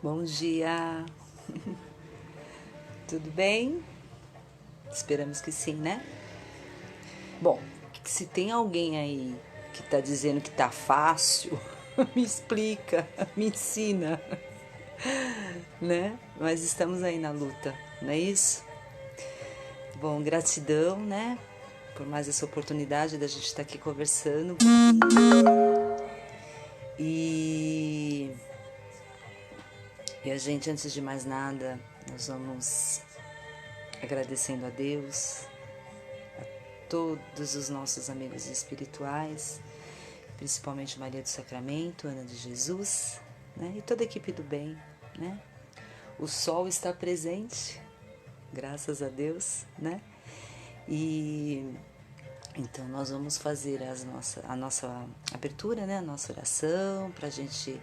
Bom dia, tudo bem? Esperamos que sim, né? Bom, se tem alguém aí que tá dizendo que tá fácil, me explica, me ensina, né? Mas estamos aí na luta, não é isso? Bom, gratidão, né? Por mais essa oportunidade da gente estar aqui conversando. E, e a gente, antes de mais nada, nós vamos agradecendo a Deus, todos os nossos amigos espirituais, principalmente Maria do Sacramento, Ana de Jesus, né? E toda a equipe do bem, né? O sol está presente, graças a Deus, né? E então nós vamos fazer a nossa abertura, né? A nossa oração, para a gente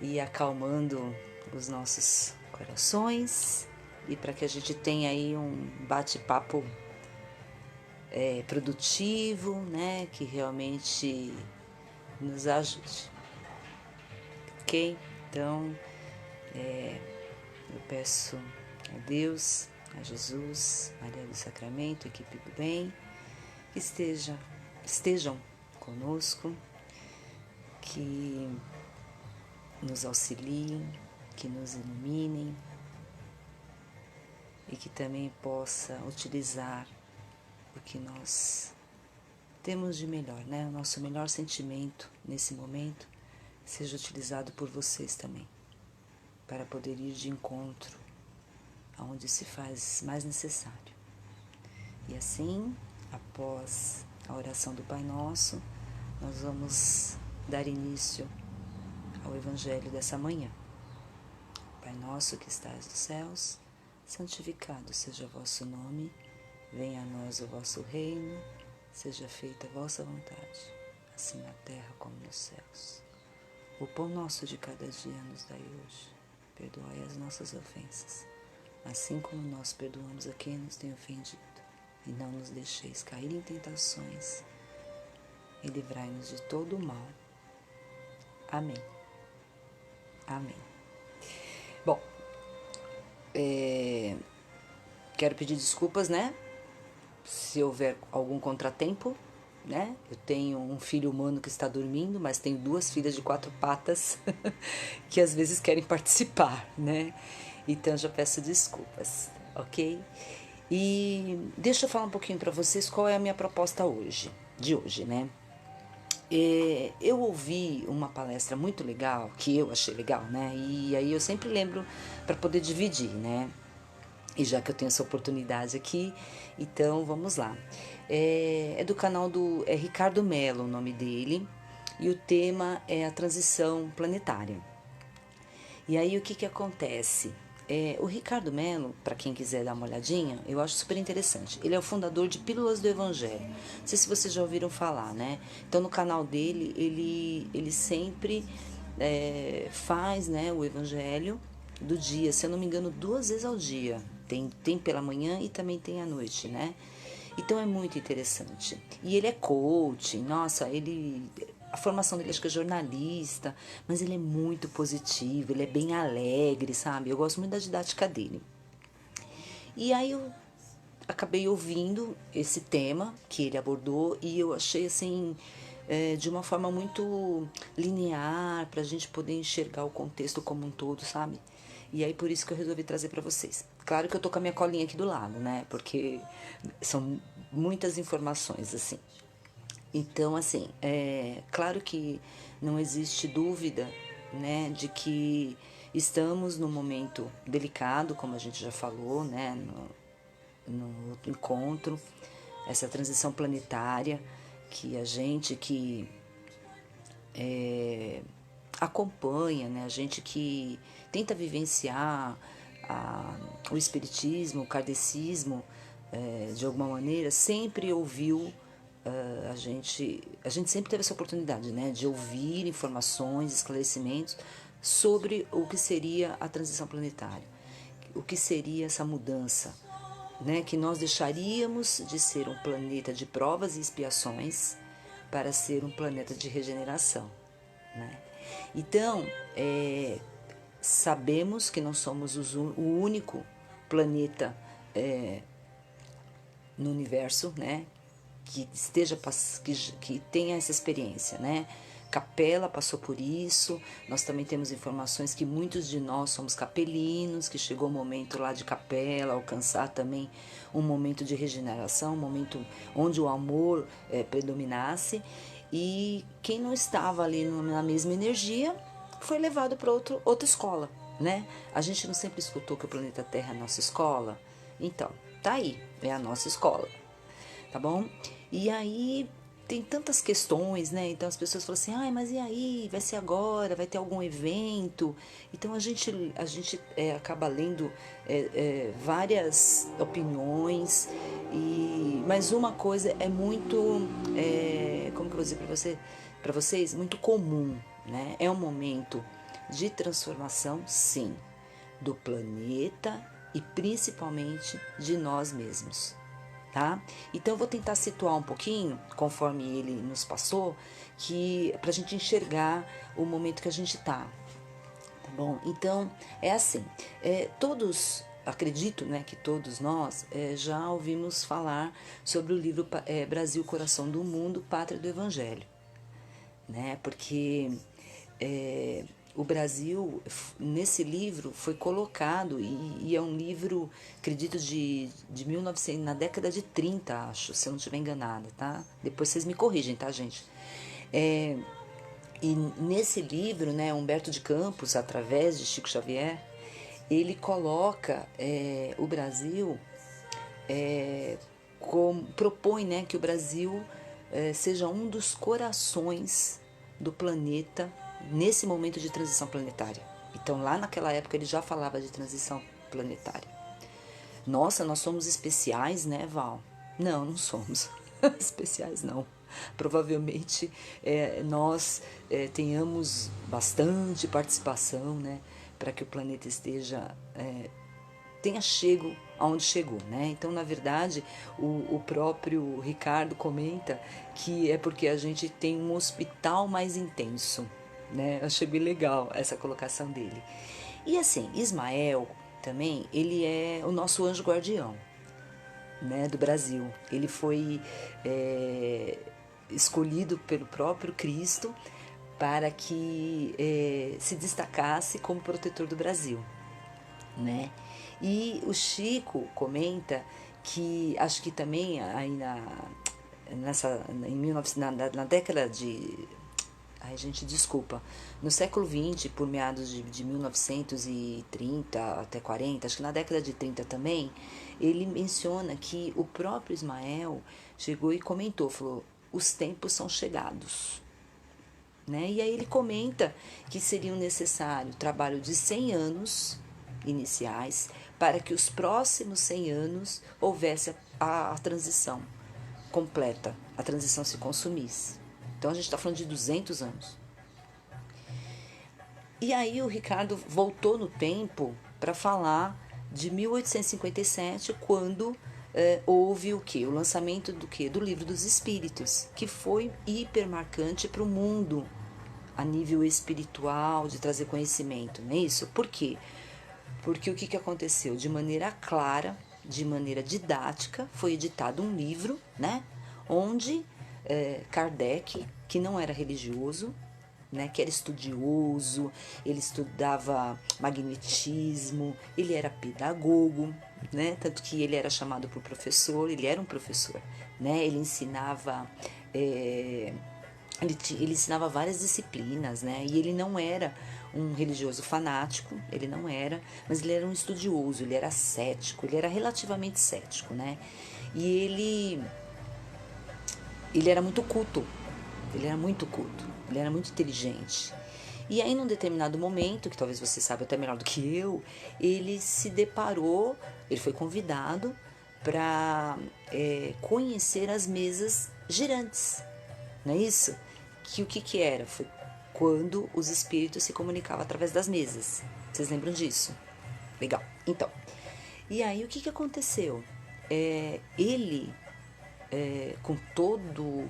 ir acalmando os nossos corações e para que a gente tenha aí um bate-papo produtivo, né? Que realmente nos ajude, ok? Então, eu peço a Deus, a Jesus, Maria do Sacramento, equipe do bem, que estejam conosco, que nos auxiliem, que nos iluminem e que também possa utilizar o que nós temos de melhor, né? O nosso melhor sentimento nesse momento seja utilizado por vocês também, para poder ir de encontro aonde se faz mais necessário. E assim, após a oração do Pai Nosso, nós vamos dar início ao Evangelho dessa manhã. Pai nosso que estás nos céus, santificado seja o vosso nome, venha a nós o vosso reino, seja feita a vossa vontade, assim na terra como nos céus. O pão nosso de cada dia nos dai hoje, perdoai as nossas ofensas, assim como nós perdoamos a quem nos tem ofendido. E não nos deixeis cair em tentações, e livrai-nos de todo o mal. Amém. Amém. Bom, quero pedir desculpas, né? Se houver algum contratempo, né? Eu tenho um filho humano que está dormindo, mas tenho duas filhas de 4 patas que às vezes querem participar, né? Então já peço desculpas, ok? E deixa eu falar um pouquinho para vocês qual é a minha proposta de hoje, né? Eu ouvi uma palestra muito legal, que eu achei legal, né? E aí eu sempre lembro para poder dividir, né? E já que eu tenho essa oportunidade aqui, então vamos lá. É do canal do Ricardo Mello, o nome dele, e o tema é a transição planetária. E aí o que acontece? O Ricardo Mello, para quem quiser dar uma olhadinha, eu acho super interessante. Ele é o fundador de Pílulas do Evangelho. Não sei se vocês já ouviram falar, né? Então no canal dele, ele sempre faz, né, o Evangelho do dia, se eu não me engano, 2 vezes ao dia. Tem pela manhã e também tem à noite, né? Então é muito interessante. E ele é coach, nossa, a formação dele acho que é jornalista, mas ele é muito positivo, ele é bem alegre, sabe? Eu gosto muito da didática dele. E aí eu acabei ouvindo esse tema que ele abordou e eu achei assim de uma forma muito linear para a gente poder enxergar o contexto como um todo, sabe? E aí por isso que eu resolvi trazer para vocês. Claro que eu tô com a minha colinha aqui do lado, né? Porque são muitas informações assim. Então, assim, claro que não existe dúvida, né, de que estamos num momento delicado, como a gente já falou, né, no outro encontro, essa transição planetária que a gente que acompanha, né, a gente que tenta vivenciar o espiritismo, o kardecismo, de alguma maneira, sempre ouviu a gente sempre teve essa oportunidade, né, de ouvir informações, esclarecimentos sobre o que seria a transição planetária, o que seria essa mudança, né, que nós deixaríamos de ser um planeta de provas e expiações para ser um planeta de regeneração, né? Então, sabemos que não somos o único planeta no universo, né, que que tenha essa experiência, né? Capela passou por isso. Nós também temos informações que muitos de nós somos capelinos, que chegou o momento lá de Capela alcançar também um momento de regeneração, um momento onde o amor predominasse, e quem não estava ali na mesma energia foi levado para outra escola, né? A gente não sempre escutou que o planeta Terra é a nossa escola? Então, tá aí, é a nossa escola, tá bom? E aí tem tantas questões, né? Então as pessoas falam assim, ai, mas e aí? Vai ser agora? Vai ter algum evento? Então a gente acaba lendo várias opiniões, mas uma coisa é muito, como que eu vou dizer para vocês, muito comum, né? É um momento de transformação, sim, do planeta e principalmente de nós mesmos, tá? Então eu vou tentar situar um pouquinho, conforme ele nos passou, que pra gente enxergar o momento que a gente tá bom? Então é assim, todos, acredito, né, que todos nós já ouvimos falar sobre o livro Brasil, Coração do Mundo, Pátria do Evangelho, né? Porque o Brasil, nesse livro, foi colocado, e é um livro, acredito, de 1900, na década de 30, acho, se eu não estiver enganada, tá? Depois vocês me corrigem, tá, gente? E nesse livro, né, Humberto de Campos, através de Chico Xavier, ele coloca o Brasil, propõe, né, que o Brasil seja um dos corações do planeta nesse momento de transição planetária. Então, lá naquela época, ele já falava de transição planetária. Nossa, nós somos especiais, né, Val? Não, não somos especiais, não. Provavelmente nós tenhamos bastante participação, né, para que o planeta tenha chego aonde chegou, né? Então, na verdade, o próprio Ricardo comenta que é porque a gente tem um hospital mais intenso, né? Eu achei bem legal essa colocação dele. E assim, Ismael também, ele é o nosso anjo guardião, né, do Brasil. Ele foi escolhido pelo próprio Cristo para que se destacasse como protetor do Brasil, né? E o Chico comenta que, acho que também aí em 1900, na década de... Ai, gente, desculpa. No século XX, por meados de 1930 até 40, acho que na década de 30 também, ele menciona que o próprio Ismael chegou e comentou, falou, os tempos são chegados, né? E aí ele comenta que seria necessário trabalho de 100 anos iniciais para que os próximos 100 anos houvesse a transição completa, a transição se consumisse. Então a gente está falando de 200 anos. E aí o Ricardo voltou no tempo para falar de 1857, quando houve o quê? O lançamento do quê? Do Livro dos Espíritos, que foi hiper marcante para o mundo a nível espiritual, de trazer conhecimento, não é isso? Por quê? Porque o que aconteceu? De maneira clara, de maneira didática, foi editado um livro, né? Onde Kardec, que não era religioso, né, que era estudioso, ele estudava magnetismo, ele era pedagogo, né, tanto que ele era chamado por professor, ele era um professor, né, ele ensinava... Ele ensinava várias disciplinas, né? E ele não era um religioso fanático, ele não era, mas ele era um estudioso, ele era cético, ele era relativamente cético, né? E ele era muito culto, ele era muito culto, ele era muito inteligente. E aí, num determinado momento, que talvez você saiba até melhor do que eu, ele se deparou, ele foi convidado para conhecer as mesas girantes, não é isso? Que o que era? Foi quando os espíritos se comunicavam através das mesas. Vocês lembram disso? Legal. Então, e aí o que aconteceu? Ele, com todo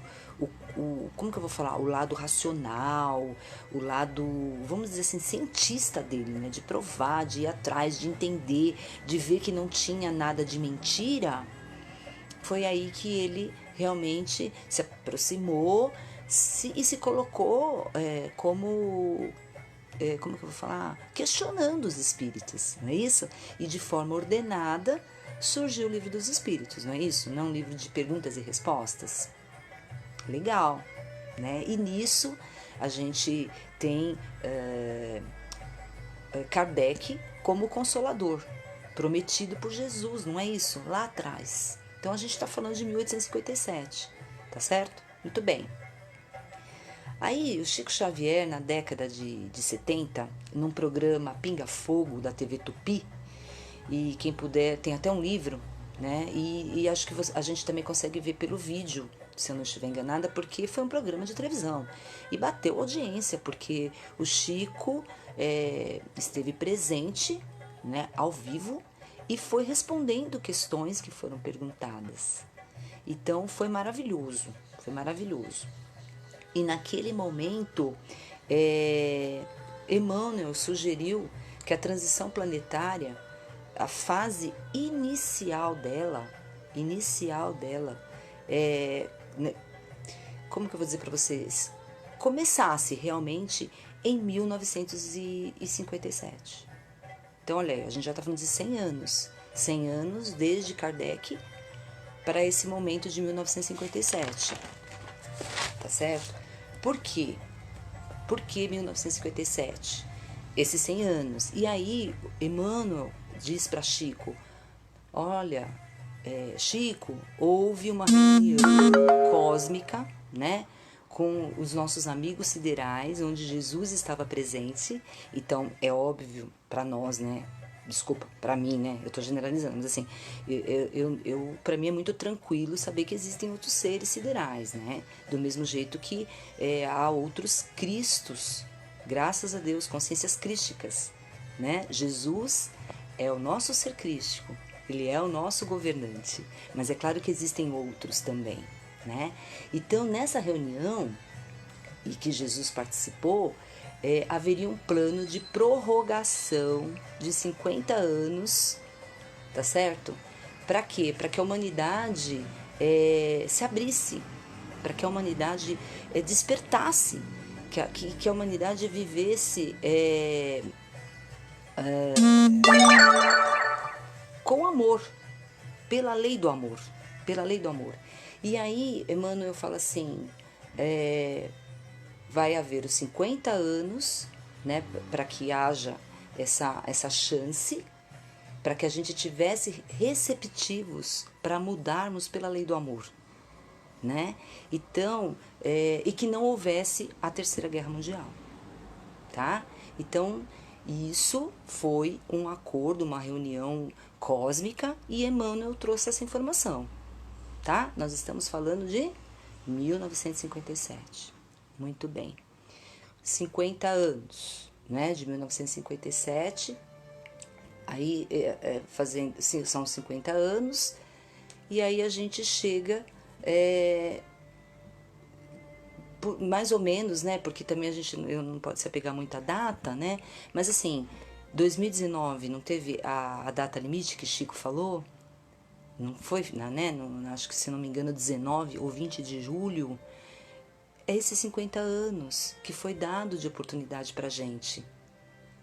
como que eu vou falar? O lado racional, o lado, vamos dizer assim, cientista dele, né? De provar, de ir atrás, de entender, de ver que não tinha nada de mentira. Foi aí que ele realmente se aproximou e se colocou como que eu vou falar? Questionando os espíritos, não é isso? E de forma ordenada surgiu o Livro dos Espíritos, não é isso? Não um livro de perguntas e respostas. Legal, né? E nisso a gente tem Kardec como consolador, prometido por Jesus, não é isso? Lá atrás. Então a gente está falando de 1857, tá certo? Muito bem. Aí o Chico Xavier, na década de 70, num programa Pinga Fogo da TV Tupi, e quem puder, tem até um livro, né? E acho que a gente também consegue ver pelo vídeo, se eu não estiver enganada, porque foi um programa de televisão. E bateu audiência, porque o Chico esteve presente, né, ao vivo, e foi respondendo questões que foram perguntadas. Então foi maravilhoso, foi maravilhoso. E naquele momento, Emmanuel sugeriu que a transição planetária, a fase inicial dela, né, como que eu vou dizer para vocês? Começasse realmente em 1957. Então, olha, a gente já está falando de 100 anos. 100 anos desde Kardec para esse momento de 1957. Tá certo? Por quê? Por que 1957? Esses 100 anos. E aí, Emmanuel diz para Chico, olha, Chico, houve uma reunião cósmica, né, com os nossos amigos siderais, onde Jesus estava presente. Então, é óbvio para nós, né, desculpa, para mim, né, eu tô generalizando, mas assim, para mim é muito tranquilo saber que existem outros seres siderais, né, do mesmo jeito que há outros cristos, graças a Deus, consciências crísticas, né, Jesus é o nosso ser crístico, ele é o nosso governante, mas é claro que existem outros também, né, então nessa reunião e que Jesus participou, haveria um plano de prorrogação de 50 anos, tá certo? Para quê? Para que a humanidade se abrisse, para que a humanidade despertasse, que a humanidade vivesse com amor, pela lei do amor, pela lei do amor. E aí Emmanuel fala assim, vai haver os 50 anos, né, para que haja essa chance, para que a gente tivesse receptivos para mudarmos pela lei do amor, né? Então, e que não houvesse a Terceira Guerra Mundial, tá? Então, isso foi um acordo, uma reunião cósmica e Emmanuel trouxe essa informação, tá? Nós estamos falando de 1957. Muito bem. 50 anos, né? De 1957. Aí, são 50 anos. E aí a gente chega, mais ou menos, né? Porque também eu não pode se apegar muito à data, né? Mas assim, 2019 não teve a data limite que Chico falou? Não foi, né? Não, acho que, se não me engano, 19 ou 20 de julho. É esses 50 anos que foi dado de oportunidade pra gente,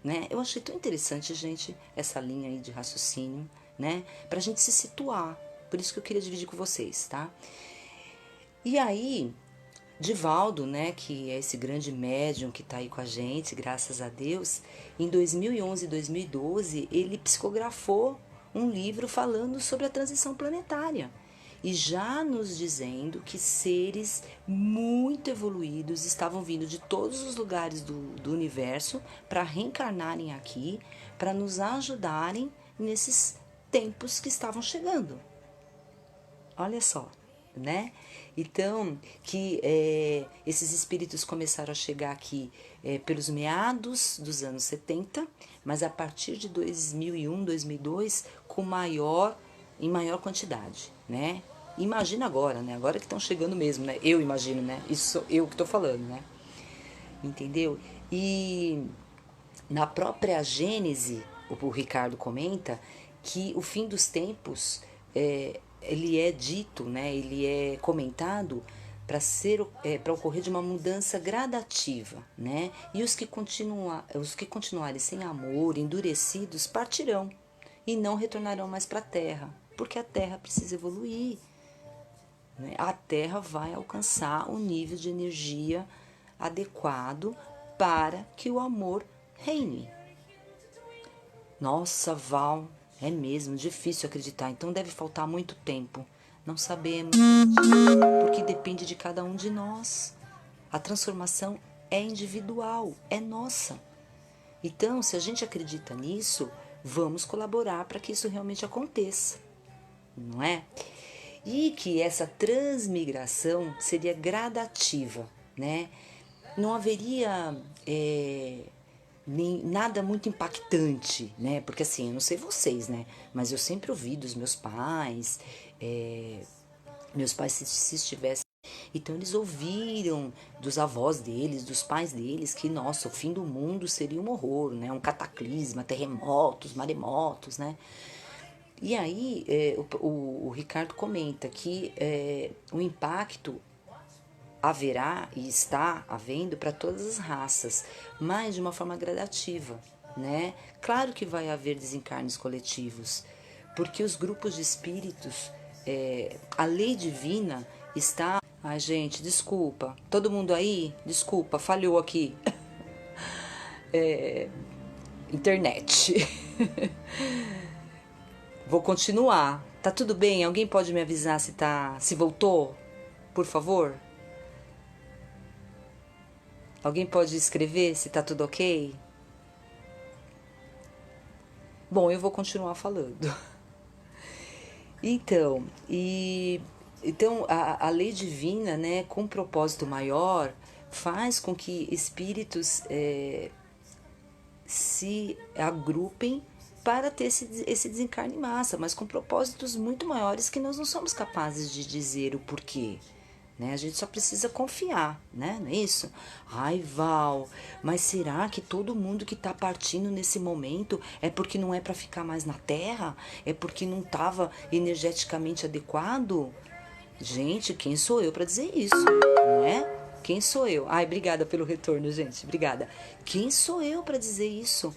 né? Eu achei tão interessante, gente, essa linha aí de raciocínio, né? Pra gente se situar. Por isso que eu queria dividir com vocês, tá? E aí, Divaldo, né, que é esse grande médium que tá aí com a gente, graças a Deus, em 2011 e 2012, ele psicografou um livro falando sobre a transição planetária e já nos dizendo que seres muito evoluídos estavam vindo de todos os lugares do universo para reencarnarem aqui, para nos ajudarem nesses tempos que estavam chegando. Olha só, né? Então, que esses espíritos começaram a chegar aqui pelos meados dos anos 70, mas a partir de 2001, 2002, em maior quantidade, né? Imagina agora, né? Agora que estão chegando mesmo, né? Eu imagino, né? Isso sou eu que estou falando, né? Entendeu? E na própria Gênese, o Ricardo comenta que o fim dos tempos, ele é dito, né? Ele é comentado para ocorrer de uma mudança gradativa, né? E os que continuarem sem amor, endurecidos, partirão e não retornarão mais para a Terra, porque a Terra precisa evoluir, né? A Terra vai alcançar um nível de energia adequado para que o amor reine. Nossa, Val, é mesmo difícil acreditar, então deve faltar muito tempo. Não sabemos, porque depende de cada um de nós. A transformação é individual, é nossa. Então, se a gente acredita nisso, vamos colaborar para que isso realmente aconteça, não é? E que essa transmigração seria gradativa, né? Não haveria nem nada muito impactante, né? Porque assim, eu não sei vocês, né? Mas eu sempre ouvi dos meus pais, se estivessem. Então eles ouviram dos avós deles, dos pais deles, que nossa, o fim do mundo seria um horror, né? Um cataclisma, terremotos, maremotos, né? E aí o Ricardo comenta que o impacto haverá e está havendo para todas as raças, mas de uma forma gradativa, né? Claro que vai haver desencarnes coletivos, porque os grupos de espíritos, a lei divina está... Ai, gente, desculpa. Todo mundo aí? Desculpa, falhou aqui. Internet. Vou continuar. Tá tudo bem? Alguém pode me avisar se voltou? Por favor? Alguém pode escrever se tá tudo ok? Bom, eu vou continuar falando. Então, a lei divina, né, com um propósito maior, faz com que espíritos se agrupem para ter esse desencarne em massa, mas com propósitos muito maiores que nós não somos capazes de dizer o porquê. Né? A gente só precisa confiar, né? Não é isso? Ai, Val, mas será que todo mundo que está partindo nesse momento é porque não é para ficar mais na Terra? É porque não estava energeticamente adequado? Gente, quem sou eu para dizer isso, não é? Quem sou eu? Ai, obrigada pelo retorno, gente, obrigada. Quem sou eu para dizer isso?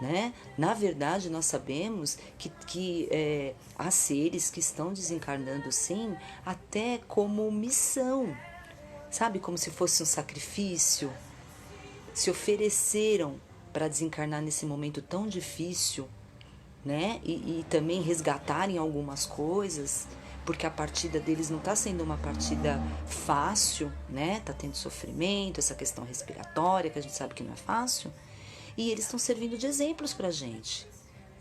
Né? Na verdade, nós sabemos que há seres que estão desencarnando, sim, até como missão, sabe? Como se fosse um sacrifício. Se ofereceram para desencarnar nesse momento tão difícil, né? E também resgatarem algumas coisas, porque a partida deles não está sendo uma partida fácil, né? Está tendo sofrimento, essa questão respiratória, que a gente sabe que não é fácil. E eles estão servindo de exemplos para a gente,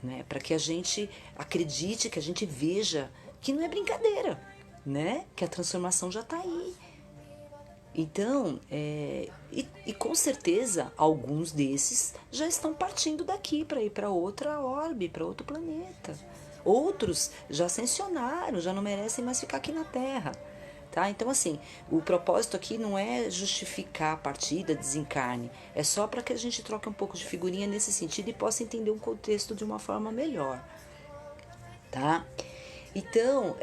né? Para que a gente acredite, que a gente veja que não é brincadeira, né? Que a transformação já está aí. Então, e com certeza, alguns desses já estão partindo daqui para ir para outra orbe, para outro planeta. Outros já ascensionaram, já não merecem mais ficar aqui na Terra. Tá? Então, assim, o propósito aqui não é justificar a partida, desencarne. É só para que a gente troque um pouco de figurinha nesse sentido e possa entender um contexto de uma forma melhor. Tá? Então,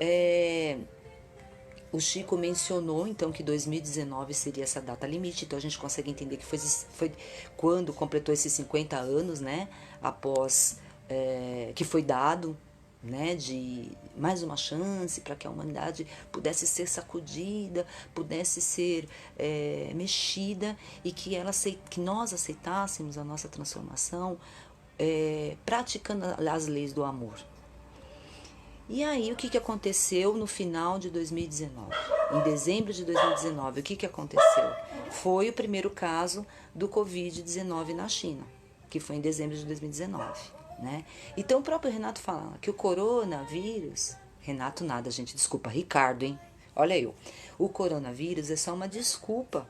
o Chico mencionou, então, que 2019 seria essa data limite. Então, a gente consegue entender que foi quando completou esses 50 anos, né? Após que foi dado, né, de mais uma chance para que a humanidade pudesse ser sacudida, pudesse ser mexida e que nós aceitássemos a nossa transformação praticando as leis do amor. E aí, o que aconteceu no final de 2019? Em dezembro de 2019, o que aconteceu? Foi o primeiro caso do Covid-19 na China, que foi em dezembro de 2019. Né? Então o próprio Renato fala que o coronavírus... Renato nada, gente, desculpa, Ricardo, hein? Olha eu. O coronavírus é só uma desculpa.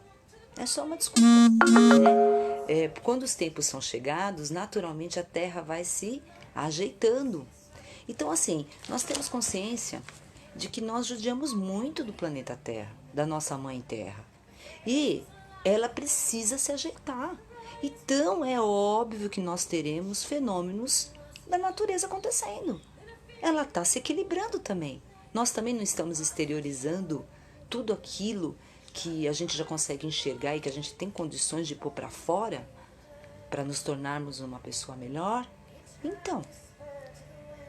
É só uma desculpa. Né? Quando os tempos são chegados, naturalmente a Terra vai se ajeitando. Então, assim, nós temos consciência de que nós judiamos muito do planeta Terra, da nossa mãe Terra. E ela precisa se ajeitar. Então é óbvio que nós teremos fenômenos da natureza acontecendo. Ela está se equilibrando também. Nós também não estamos exteriorizando tudo aquilo que a gente já consegue enxergar e que a gente tem condições de pôr para fora para nos tornarmos uma pessoa melhor. Então,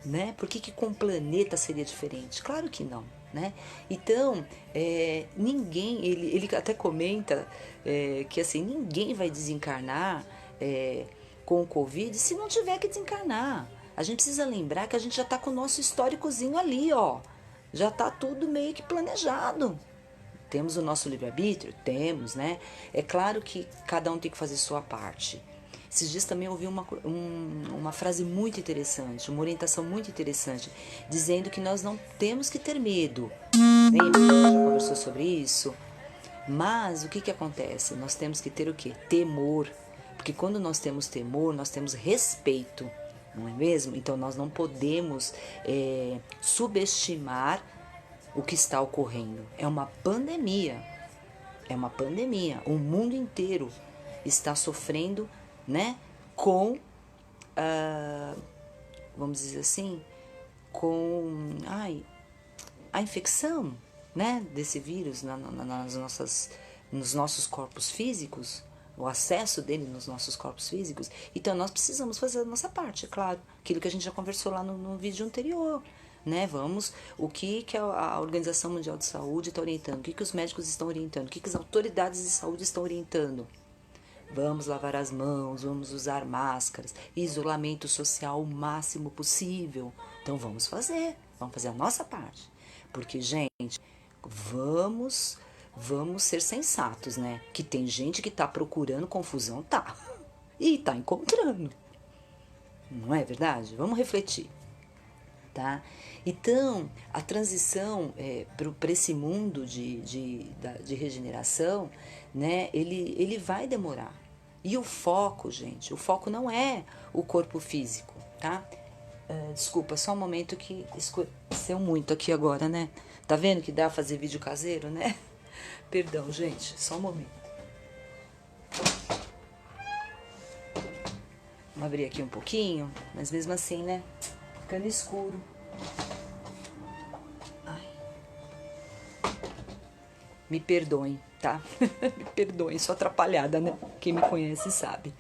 né? Por que com o planeta seria diferente? Claro que não, né? Então, ninguém, ele até comenta que assim, ninguém vai desencarnar com o Covid se não tiver que desencarnar. A gente precisa lembrar que a gente já está com o nosso históricozinho ali, ó. Já está tudo meio que planejado. Temos o nosso livre-arbítrio? Temos, né? É claro que cada um tem que fazer sua parte. Esses dias também ouvi uma frase muito interessante, uma orientação muito interessante, dizendo que nós não temos que ter medo. Lembra que a gente já conversou sobre isso? Mas o que acontece? Nós temos que ter o quê? Temor. Porque quando nós temos temor, nós temos respeito, não é mesmo? Então nós não podemos subestimar o que está ocorrendo. É uma pandemia. É uma pandemia. O mundo inteiro está sofrendo, né, com, vamos dizer assim, com a infecção, né, desse vírus nos nossos corpos físicos, o acesso dele nos nossos corpos físicos. Então nós precisamos fazer a nossa parte, é claro, aquilo que a gente já conversou lá no vídeo anterior, né? O que a Organização Mundial de Saúde está orientando, o que os médicos estão orientando, o que as autoridades de saúde estão orientando. Vamos lavar as mãos, vamos usar máscaras, isolamento social o máximo possível. Então vamos fazer a nossa parte. Porque, gente, vamos ser sensatos, né? Que tem gente que tá procurando confusão, tá. E tá encontrando. Não é verdade? Vamos refletir, tá? Então, a transição para esse mundo de regeneração, né, ele vai demorar. E o foco, gente, o foco não é o corpo físico, tá? Desculpa, só um momento que escureceu muito aqui agora, né? Tá vendo que dá a fazer vídeo caseiro, né? Perdão, gente, só um momento. Vamos abrir aqui um pouquinho, mas mesmo assim, né? Ficando escuro. Me perdoem, tá? Me perdoem, sou atrapalhada, né? Quem me conhece sabe.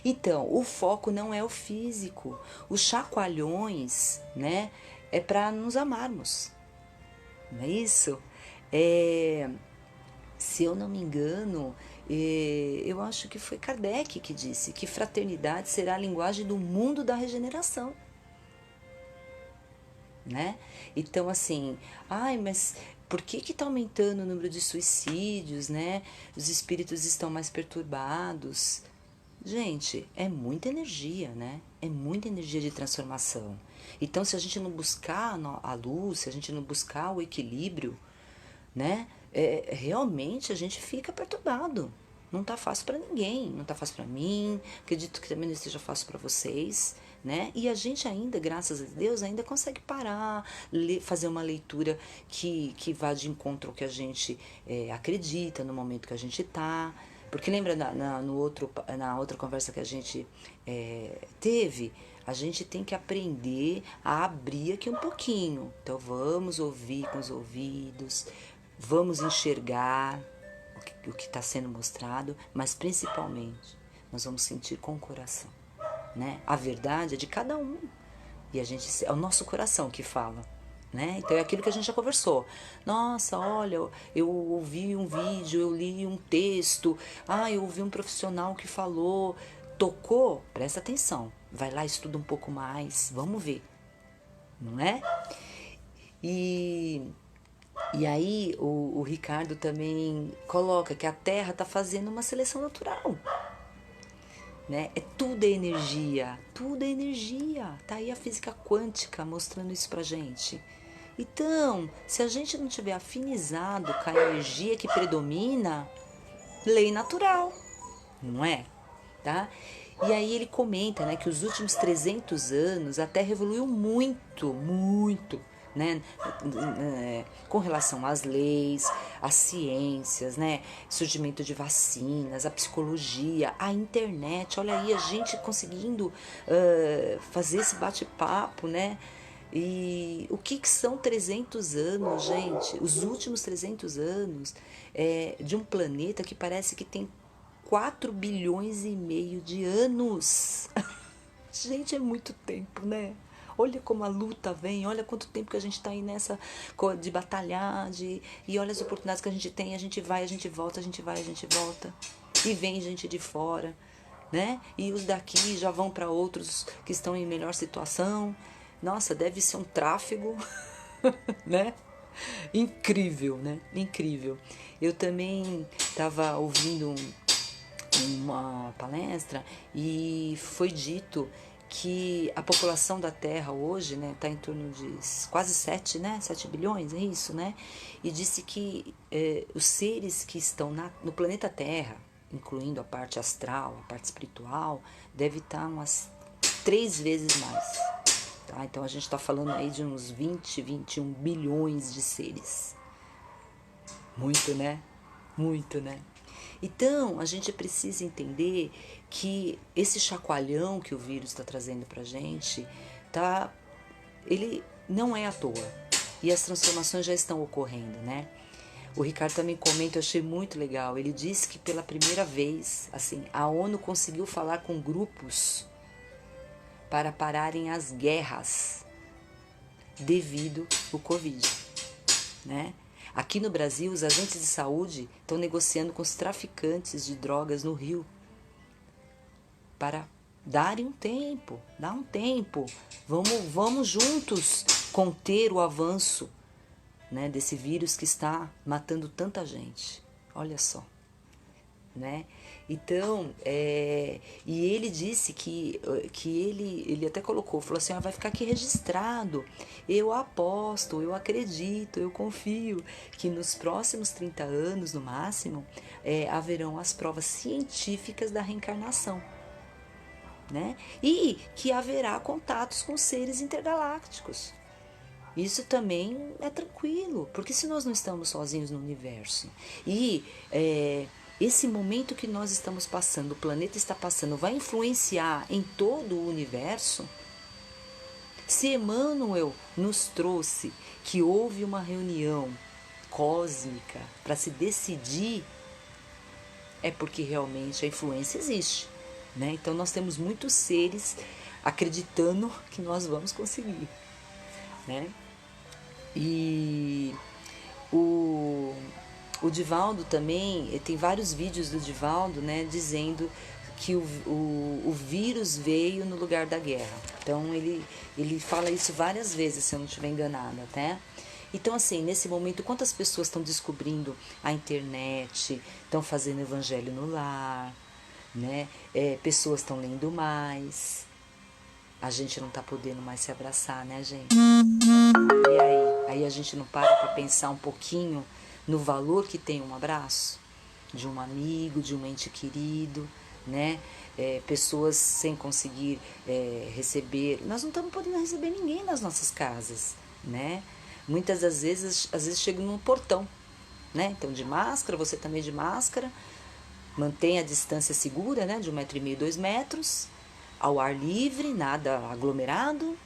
Então, o foco não é o físico. Os chacoalhões, né? É para nos amarmos. Não é isso? Se eu não me engano, eu acho que foi Kardec que disse que fraternidade será a linguagem do mundo da regeneração. Né? Então, assim, mas por que está aumentando o número de suicídios, né? Os espíritos estão mais perturbados. Gente, é muita energia, né? É muita energia de transformação. Então, se a gente não buscar a luz, se a gente não buscar o equilíbrio, né? Realmente a gente fica perturbado. Não tá fácil para ninguém, não tá fácil para mim, acredito que também não esteja fácil para vocês, né? E a gente ainda, graças a Deus, ainda consegue parar, fazer uma leitura que vá de encontro ao que a gente acredita no momento que a gente tá. Porque lembra na outra conversa que a gente teve, a gente tem que aprender a abrir aqui um pouquinho. Então vamos ouvir com os ouvidos, vamos enxergar o que está sendo mostrado, mas principalmente nós vamos sentir com o coração, né? A verdade é de cada um e é o nosso coração que fala, né? Então é aquilo que a gente já conversou. Nossa, olha, eu ouvi um vídeo, eu li um texto, eu ouvi um profissional que falou, tocou, presta atenção, vai lá, estuda um pouco mais, vamos ver, não é? E aí o Ricardo também coloca que a Terra está fazendo uma seleção natural, né? Tudo é energia, tá aí a física quântica mostrando isso pra gente. Então, se a gente não tiver afinizado com a energia que predomina, lei natural, não é? Tá? E aí ele comenta, né, que os últimos 300 anos a Terra evoluiu muito, muito, né? Com relação às leis, às ciências, né? Surgimento de vacinas, a psicologia, a internet. Olha aí a gente conseguindo fazer esse bate-papo, né? E o que são 300 anos, gente? Os últimos 300 anos de um planeta que parece que tem 4 bilhões e meio de anos. Gente, é muito tempo, né? Olha como a luta vem, olha quanto tempo que a gente está aí nessa de batalhar, e olha as oportunidades que a gente tem, a gente vai, a gente volta, a gente vai, a gente volta. E vem gente de fora, né? E os daqui já vão para outros que estão em melhor situação. Nossa, deve ser um tráfego, né? Incrível, né? Incrível. Eu também estava ouvindo uma palestra e foi dito que a população da Terra hoje, né, está em torno de quase 7, né, 7 bilhões, é isso, né? E disse que os seres que estão no planeta Terra, incluindo a parte astral, a parte espiritual, deve estar umas 3 vezes mais. Tá? Então a gente está falando aí de uns 20, 21 bilhões de seres. Muito, né? Muito, né? Então, a gente precisa entender que esse chacoalhão que o vírus está trazendo para a gente, ele não é à toa. E as transformações já estão ocorrendo, né? O Ricardo também comenta, eu achei muito legal. Ele disse que pela primeira vez, assim, a ONU conseguiu falar com grupos para pararem as guerras devido ao Covid, né? Aqui no Brasil, os agentes de saúde estão negociando com os traficantes de drogas no Rio para darem um tempo, dar um tempo. Vamos juntos conter o avanço, né, desse vírus que está matando tanta gente. Olha só, né? Então, e ele disse que ele até colocou, falou assim, vai ficar aqui registrado, eu aposto, eu acredito, eu confio que nos próximos 30 anos, no máximo, haverão as provas científicas da reencarnação, né? E que haverá contatos com seres intergalácticos. Isso também é tranquilo, porque se nós não estamos sozinhos no universo e esse momento que nós estamos passando, o planeta está passando, vai influenciar em todo o universo. Se Emmanuel nos trouxe que houve uma reunião cósmica para se decidir, é porque realmente a influência existe, né? Então nós temos muitos seres acreditando que nós vamos conseguir, né? E o Divaldo também, tem vários vídeos do Divaldo, né, dizendo que o vírus veio no lugar da guerra. Então ele fala isso várias vezes, se eu não estiver enganada, tá? Então, assim, nesse momento, quantas pessoas estão descobrindo a internet, estão fazendo evangelho no lar, né? Pessoas estão lendo mais. A gente não tá podendo mais se abraçar, né, gente? E aí a gente não para pensar um pouquinho no valor que tem um abraço de um amigo, de um ente querido, né? Pessoas sem conseguir receber. Nós não estamos podendo receber ninguém nas nossas casas, né? Muitas das vezes, chegam no portão, né? Então, de máscara, você também de máscara, mantém a distância segura, né? De 1,5 m, 2 metros, ao ar livre, nada aglomerado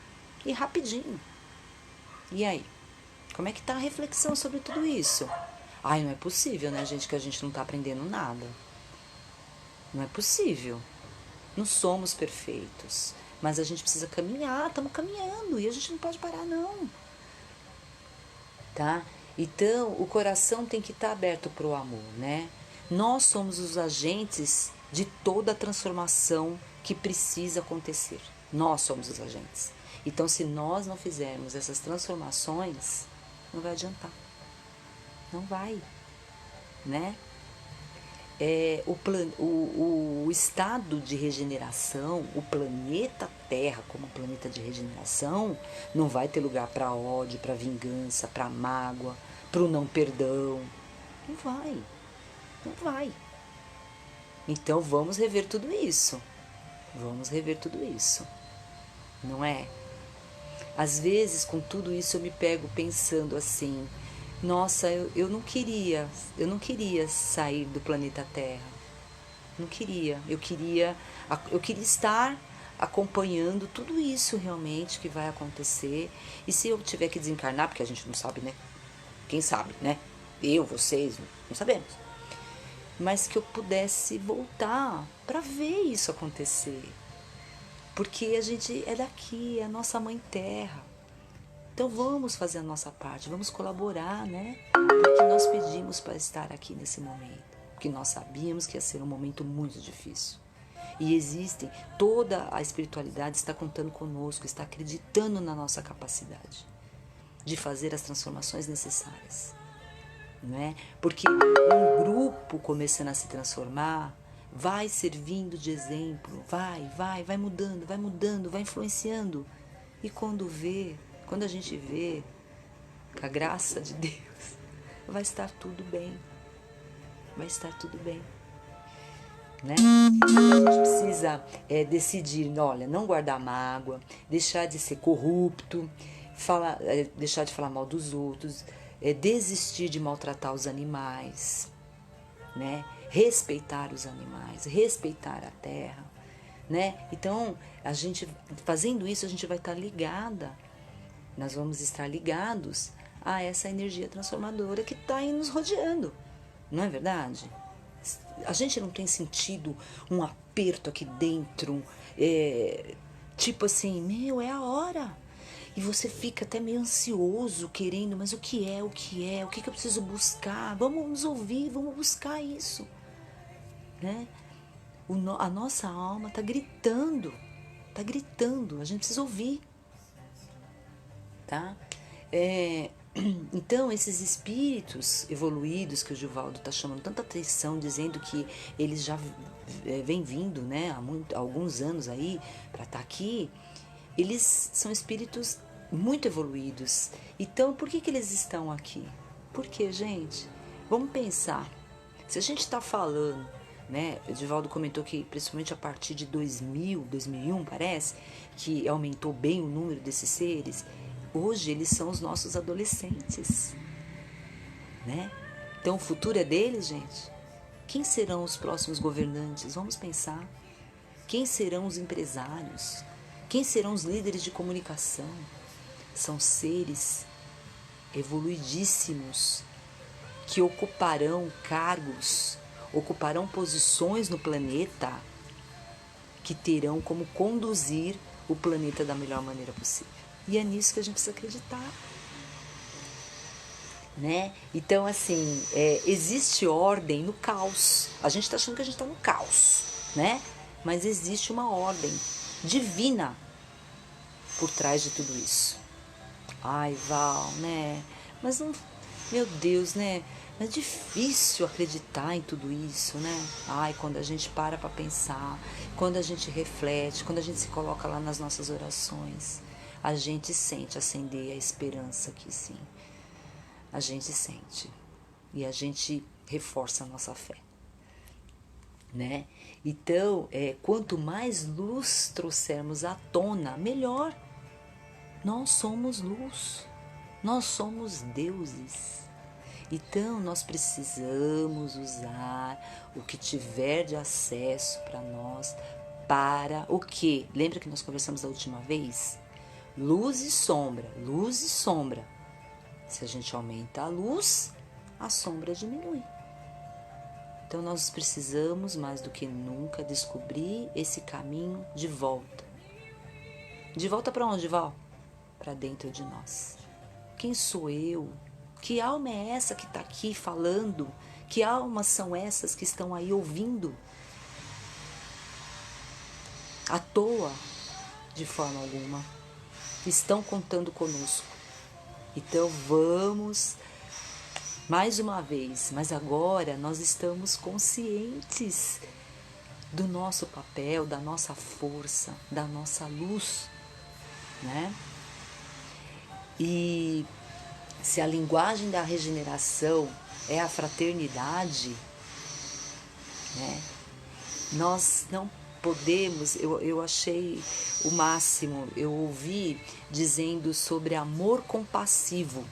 e rapidinho. E aí? Como é que tá a reflexão sobre tudo isso? Ai, não é possível, né, gente, que a gente não tá aprendendo nada. Não é possível. Não somos perfeitos. Mas a gente precisa caminhar, estamos caminhando. E a gente não pode parar, não. Tá? Então, o coração tem que estar aberto para o amor, né? Nós somos os agentes de toda a transformação que precisa acontecer. Nós somos os agentes. Então, se nós não fizermos essas transformações, não vai adiantar. Não vai, né? O estado de regeneração, o planeta Terra como planeta de regeneração, não vai ter lugar para ódio, para vingança, para mágoa, para o não perdão. Não vai, não vai. Então vamos rever tudo isso. Vamos rever tudo isso, não é? Às vezes, com tudo isso, eu me pego pensando assim, nossa, eu não queria sair do planeta Terra. Não queria. Eu queria estar acompanhando tudo isso realmente que vai acontecer. E se eu tiver que desencarnar, porque a gente não sabe, né? Quem sabe, né? Eu, vocês, não sabemos. Mas que eu pudesse voltar para ver isso acontecer. Porque a gente é daqui, é a nossa mãe terra. Então vamos fazer a nossa parte, vamos colaborar, né? Porque nós pedimos para estar aqui nesse momento. Porque nós sabíamos que ia ser um momento muito difícil. E existem, toda a espiritualidade está contando conosco, está acreditando na nossa capacidade de fazer as transformações necessárias. Não é? Porque um grupo começando a se transformar vai servindo de exemplo, vai mudando, vai influenciando. E quando a gente vê, com a graça de Deus, vai estar tudo bem. Vai estar tudo bem. Né? Então a gente precisa decidir, olha, não guardar mágoa, deixar de ser corrupto, deixar de falar mal dos outros, desistir de maltratar os animais, né? Respeitar os animais, respeitar a terra, né? Então, a gente fazendo isso, a gente vai estar ligada, nós vamos estar ligados a essa energia transformadora que está aí nos rodeando, não é verdade? A gente não tem sentido um aperto aqui dentro, tipo assim, é a hora. E você fica até meio ansioso, querendo, mas o que é, o que eu preciso buscar? Vamos nos ouvir, vamos buscar isso. Né? A nossa alma está gritando, a gente precisa ouvir. Tá? Então, esses espíritos evoluídos que o Divaldo está chamando tanta atenção, dizendo que eles já vêm vindo, né, há alguns anos aí para estar aqui, eles são espíritos muito evoluídos. Então, por que eles estão aqui? Porque, gente, vamos pensar. Se a gente está falando, né, o Divaldo comentou que principalmente a partir de 2000, 2001, parece, que aumentou bem o número desses seres. Hoje eles são os nossos adolescentes, né? Então o futuro é deles, gente. Quem serão os próximos governantes? Vamos pensar. Quem serão os empresários? Quem serão os líderes de comunicação? São seres evoluidíssimos que ocuparão cargos, ocuparão posições no planeta que terão como conduzir o planeta da melhor maneira possível. E é nisso que a gente precisa acreditar. Né? Então, assim, existe ordem no caos. A gente está achando que a gente está no caos, né? Mas existe uma ordem divina por trás de tudo isso. Ai, Val, né? Mas não, meu Deus, né? É difícil acreditar em tudo isso, né? Ai, quando a gente para pensar, quando a gente reflete, quando a gente se coloca lá nas nossas orações, a gente sente acender a esperança aqui, sim. A gente sente. E a gente reforça a nossa fé. Né? Então, quanto mais luz trouxermos à tona, melhor. Nós somos luz. Nós somos deuses. Então, nós precisamos usar o que tiver de acesso para nós para o quê? Lembra que nós conversamos da última vez? Luz e sombra, luz e sombra. Se a gente aumenta a luz, a sombra diminui. Então, nós precisamos, mais do que nunca, descobrir esse caminho de volta. De volta para onde, Val? Para dentro de nós. Quem sou eu? Que alma é essa que está aqui falando? Que almas são essas que estão aí ouvindo? À toa, de forma alguma. Estão contando conosco. Então vamos, mais uma vez, mas agora nós estamos conscientes do nosso papel, da nossa força, da nossa luz, né? E se a linguagem da regeneração é a fraternidade, né? Nós não podemos, eu achei o máximo, eu ouvi dizendo sobre amor compassivo.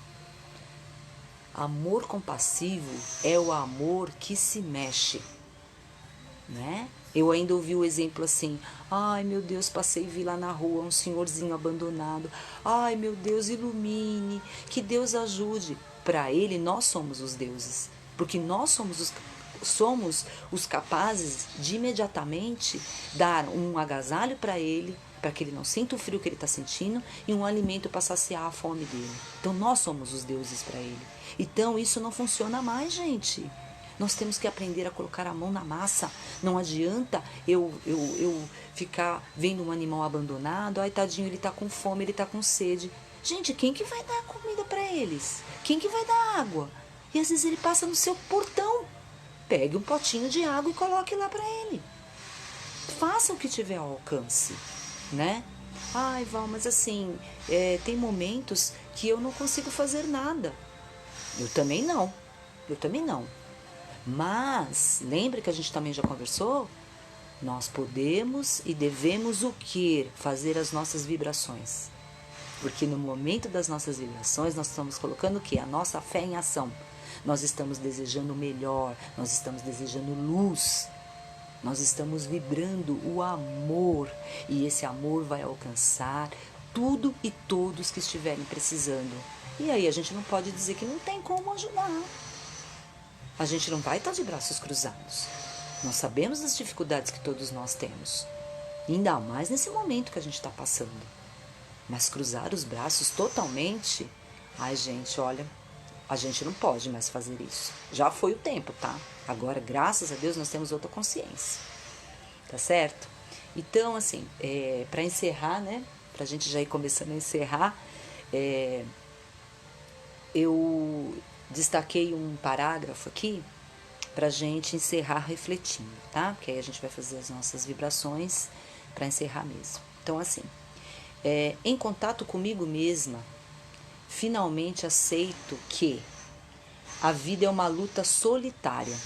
Amor compassivo é o amor que se mexe, né? Eu ainda ouvi o exemplo assim: ai meu Deus, passei e vi lá na rua um senhorzinho abandonado, ai meu Deus, ilumine, que Deus ajude. Para ele nós somos os deuses, porque nós somos os capazes de imediatamente dar um agasalho para ele, para que ele não sinta o frio que ele está sentindo, e um alimento para saciar a fome dele. Então nós somos os deuses para ele. Então isso não funciona mais, gente. Nós temos que aprender a colocar a mão na massa. Não adianta eu ficar vendo um animal abandonado, ai tadinho, ele está com fome, ele está com sede. Gente, quem que vai dar comida para eles? Quem que vai dar água? E às vezes ele passa no seu portão. Pegue um potinho de água e coloque lá para ele. Faça o que tiver ao alcance, né? Ai, Val, mas assim, tem momentos que eu não consigo fazer nada. Eu também não. Mas, lembra que a gente também já conversou? Nós podemos e devemos o quê? Fazer as nossas vibrações. Porque no momento das nossas vibrações, nós estamos colocando o quê? A nossa fé em ação. Nós estamos desejando o melhor, nós estamos desejando luz, nós estamos vibrando o amor. E esse amor vai alcançar tudo e todos que estiverem precisando. E aí a gente não pode dizer que não tem como ajudar. A gente não vai estar de braços cruzados. Nós sabemos das dificuldades que todos nós temos. Ainda mais nesse momento que a gente está passando. Mas cruzar os braços totalmente... Ai, gente, olha, a gente não pode mais fazer isso. Já foi o tempo, tá? Agora, graças a Deus, nós temos outra consciência. Tá certo? Então, assim, para encerrar, né? Pra gente já ir começando a encerrar, eu destaquei um parágrafo aqui pra gente encerrar refletindo, tá? Porque aí a gente vai fazer as nossas vibrações para encerrar mesmo. Então, assim, em contato comigo mesma, finalmente aceito que a vida é uma luta solitária.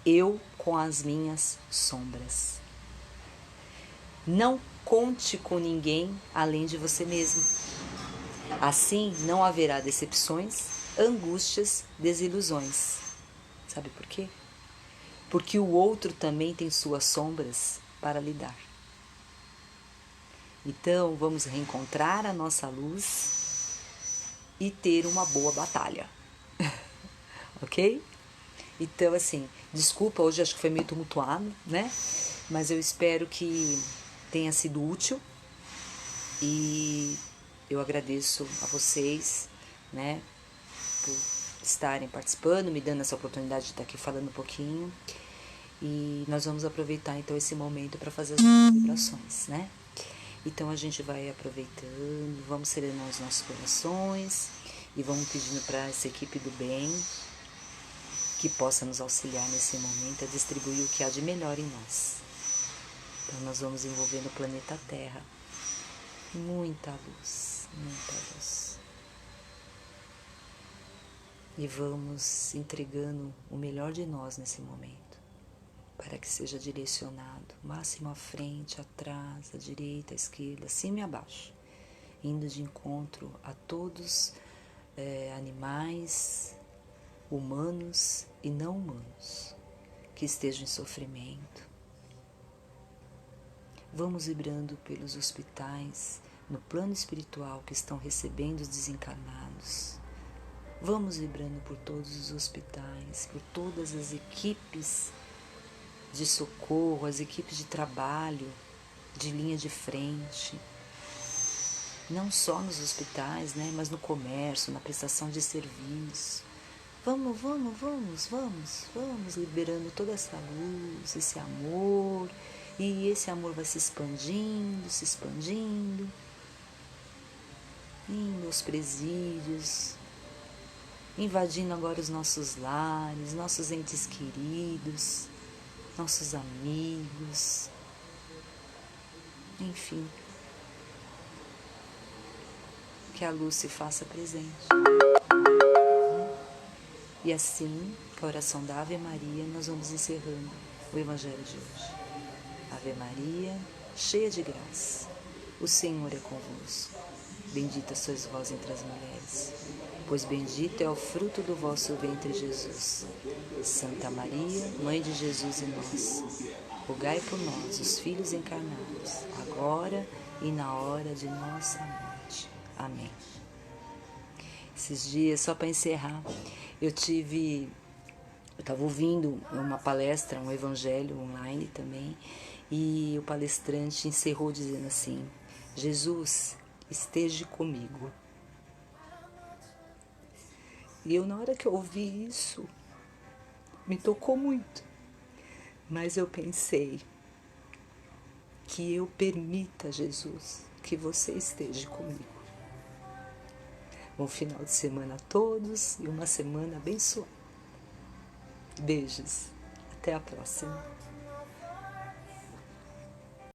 Eu com as minhas sombras. Não conte com ninguém além de você mesmo. Assim não haverá decepções, angústias, desilusões. Sabe por quê? Porque o outro também tem suas sombras para lidar. Então vamos reencontrar a nossa luz e ter uma boa batalha. Ok? Então, assim, desculpa, hoje acho que foi meio tumultuado, né? Mas eu espero que tenha sido útil e eu agradeço a vocês, né, por estarem participando, me dando essa oportunidade de estar aqui falando um pouquinho. E nós vamos aproveitar então esse momento para fazer as nossas vibrações, né? Então a gente vai aproveitando, vamos serenar os nossos corações e vamos pedindo para essa equipe do bem que possa nos auxiliar nesse momento a distribuir o que há de melhor em nós. Então nós vamos envolvendo o planeta Terra. Muita luz, muita luz. E vamos entregando o melhor de nós nesse momento, para que seja direcionado, máximo à frente, atrás, à direita, à esquerda, acima e abaixo, indo de encontro a todos animais, humanos e não humanos, que estejam em sofrimento. Vamos vibrando pelos hospitais, no plano espiritual que estão recebendo os desencarnados. Vamos vibrando por todos os hospitais, por todas as equipes de socorro, as equipes de trabalho, de linha de frente. Não só nos hospitais, né, mas no comércio, na prestação de serviço. Vamos liberando toda essa luz, esse amor. E esse amor vai se expandindo, indo aos presídios, invadindo agora os nossos lares, nossos entes queridos, nossos amigos, enfim. Que a luz se faça presente. E assim, com a oração da Ave Maria, nós vamos encerrando o Evangelho de hoje. Ave Maria, cheia de graça, o Senhor é convosco. Bendita sois vós entre as mulheres, pois bendito é o fruto do vosso ventre, Jesus. Santa Maria, Mãe de Jesus e nós, rogai por nós, os filhos encarnados, agora e na hora de nossa morte. Amém. Esses dias, só para encerrar, eu estava ouvindo uma palestra, um evangelho online também, e o palestrante encerrou dizendo assim: Jesus, esteja comigo. E eu, na hora que eu ouvi isso, me tocou muito. Mas eu pensei que eu permita, Jesus, que você esteja comigo. Bom final de semana a todos e uma semana abençoada. Beijos. Até a próxima.